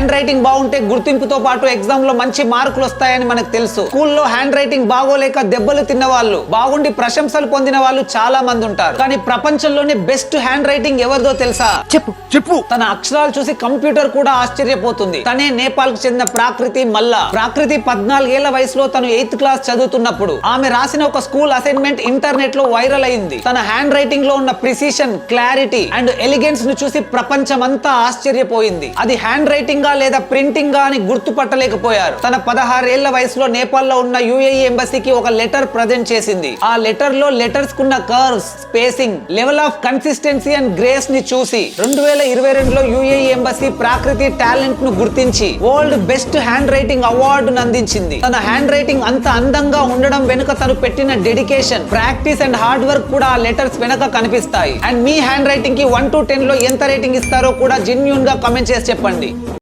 Hand writing బాగుంటే గుర్తింపుతో పాటు exam లో మంచి మార్కులు వస్తాయని మనకు తెలుసు. స్కూల్లో హ్యాండ్ రైటింగ్ బాగోలేక దెబ్బలు తిన్న వాళ్ళు, బాగుండి ప్రశంసలు పొందిన వాళ్ళు చాలా మంది ఉంటారు. కానీ ప్రపంచంలోనే బెస్ట్ హ్యాండ్ రైటింగ్ ఎవరిదో తెలుసా? చెప్పు. తన అక్షరాలు చూసి కంప్యూటర్ కూడా ఆశ్చర్యపోతుంది. తనే నేపాల్ కు చెందిన ప్రాకృతి మల్లా. ప్రాకృతి 14 ఏళ్ల వయసులో తను 8th క్లాస్ చదువుతున్నప్పుడు ఆమె రాసిన ఒక స్కూల్ అసైన్మెంట్ ఇంటర్నెట్ లో వైరల్ అయింది. తన హ్యాండ్ రైటింగ్ లో ఉన్న ప్రిసిషన్, క్లారిటీ అండ్ ఎలిగెన్స్ ను చూసి ప్రపంచమంతా ఆశ్చర్యపోయింది. అది హ్యాండ్ రైటింగ్ గా లేదా ప్రింటింగ్ గా అని గుర్తుపట్టలేకపోయారు. తన 16 ఏళ్ల వయసులో నేపాల్ లో ఉన్న UAE ఎంబసీకి ఒక లెటర్ ప్రజెంట్ చేసింది. ఆ లెటర్ లో లెటర్స్ కున్న curves, spacing, level of consistency and grace ని చూసి 2022లో UAE ఎంబసీ ప్రాకృతి టాలెంట్ ను గుర్తించి వరల్డ్ బెస్ట్ హ్యాండ్ రైటింగ్ అవార్డును అందించింది. తన హ్యాండ్ రైటింగ్ అంత అందంగా ఉండడం వెనుక తను పెట్టిన dedication, practice and hard work కూడా ఆ లెటర్స్ వెనక కనిపిస్తాయి. అండ్ మీ హ్యాండ్ రైటింగ్ కి 1 to 10 లో ఎంత రేటింగ్ ఇస్తారో కూడా జెన్యూన్ గా కామెంట్ చేసి చెప్పండి.